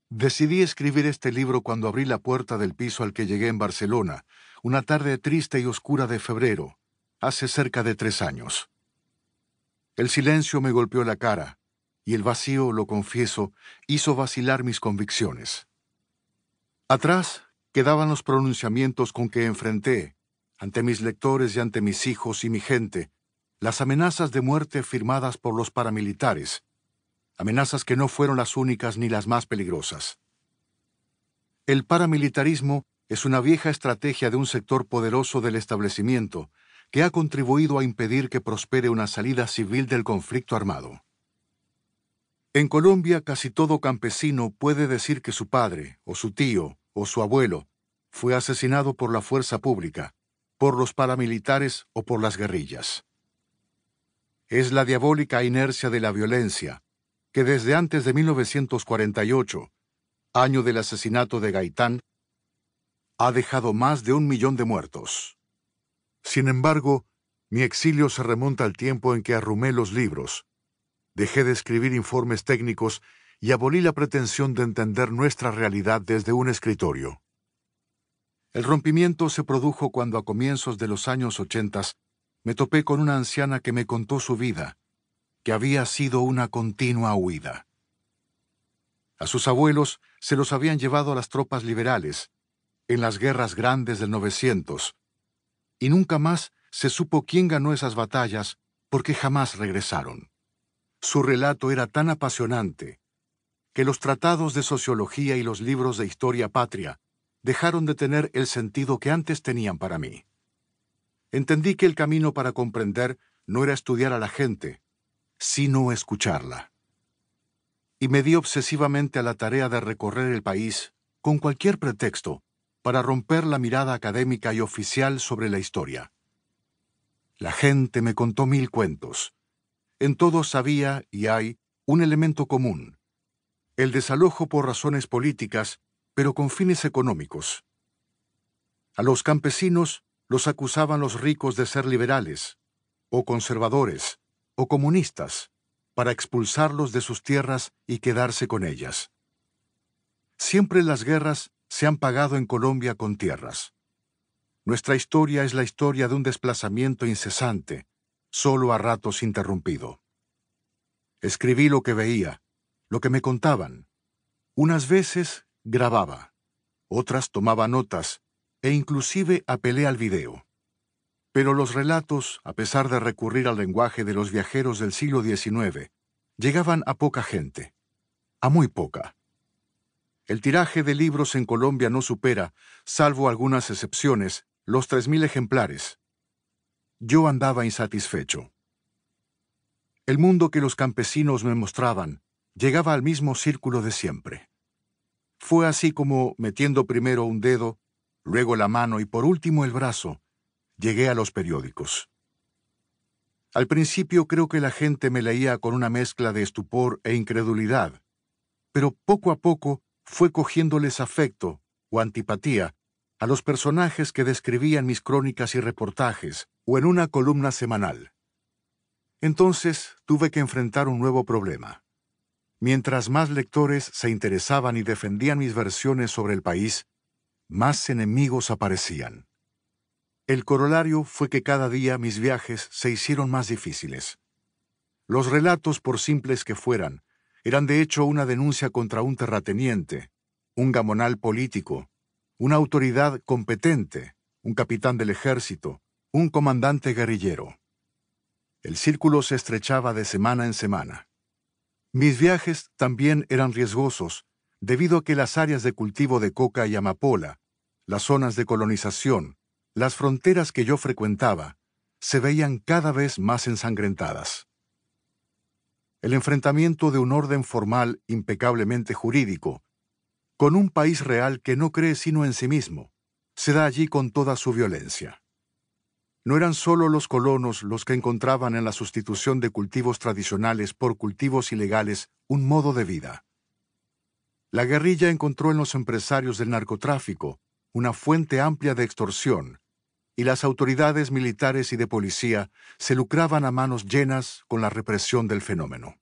Decidí escribir este libro cuando abrí la puerta del piso al que llegué en Barcelona, una tarde triste y oscura de febrero, hace cerca de 3 años. El silencio me golpeó la cara, y el vacío, lo confieso, hizo vacilar mis convicciones. Atrás quedaban los pronunciamientos con que enfrenté, ante mis lectores y ante mis hijos y mi gente, las amenazas de muerte firmadas por los paramilitares, amenazas que no fueron las únicas ni las más peligrosas. El paramilitarismo es una vieja estrategia de un sector poderoso del establecimiento que ha contribuido a impedir que prospere una salida civil del conflicto armado. En Colombia, casi todo campesino puede decir que su padre, o su tío, o su abuelo, fue asesinado por la fuerza pública, por los paramilitares o por las guerrillas. Es la diabólica inercia de la violencia, que desde antes de 1948, año del asesinato de Gaitán, ha dejado más de 1 millón de muertos. Sin embargo, mi exilio se remonta al tiempo en que arrumé los libros, dejé de escribir informes técnicos y abolí la pretensión de entender nuestra realidad desde un escritorio. El rompimiento se produjo cuando a comienzos de los años 80 me topé con una anciana que me contó su vida, que había sido una continua huida. A sus abuelos se los habían llevado a las tropas liberales, en las guerras grandes del 900, y nunca más se supo quién ganó esas batallas porque jamás regresaron. Su relato era tan apasionante que los tratados de sociología y los libros de historia patria dejaron de tener el sentido que antes tenían para mí. Entendí que el camino para comprender no era estudiar a la gente, sino escucharla. Y me di obsesivamente a la tarea de recorrer el país con cualquier pretexto para romper la mirada académica y oficial sobre la historia. La gente me contó 1000 cuentos. En todos había y hay un elemento común: el desalojo por razones políticas, pero con fines económicos. A los campesinos los acusaban los ricos de ser liberales, o conservadores, o comunistas, para expulsarlos de sus tierras y quedarse con ellas. Siempre las guerras se han pagado en Colombia con tierras. Nuestra historia es la historia de un desplazamiento incesante, solo a ratos interrumpido. Escribí lo que veía, lo que me contaban. Unas veces grababa, otras tomaba notas, e inclusive apelé al video. Pero los relatos, a pesar de recurrir al lenguaje de los viajeros del siglo XIX, llegaban a poca gente, a muy poca. El tiraje de libros en Colombia no supera, salvo algunas excepciones, los 3000 ejemplares. Yo andaba insatisfecho. El mundo que los campesinos me mostraban llegaba al mismo círculo de siempre. Fue así como, metiendo primero un dedo, luego la mano y por último el brazo, llegué a los periódicos. Al principio creo que la gente me leía con una mezcla de estupor e incredulidad, pero poco a poco fue cogiéndoles afecto o antipatía a los personajes que describían mis crónicas y reportajes o en una columna semanal. Entonces tuve que enfrentar un nuevo problema. Mientras más lectores se interesaban y defendían mis versiones sobre el país, más enemigos aparecían. El corolario fue que cada día mis viajes se hicieron más difíciles. Los relatos, por simples que fueran, eran de hecho una denuncia contra un terrateniente, un gamonal político, una autoridad competente, un capitán del ejército, un comandante guerrillero. El círculo se estrechaba de semana en semana. Mis viajes también eran riesgosos, debido a que las áreas de cultivo de coca y amapola, las zonas de colonización, las fronteras que yo frecuentaba, se veían cada vez más ensangrentadas. El enfrentamiento de un orden formal impecablemente jurídico, con un país real que no cree sino en sí mismo, se da allí con toda su violencia. No eran solo los colonos los que encontraban en la sustitución de cultivos tradicionales por cultivos ilegales un modo de vida. La guerrilla encontró en los empresarios del narcotráfico una fuente amplia de extorsión, y las autoridades militares y de policía se lucraban a manos llenas con la represión del fenómeno.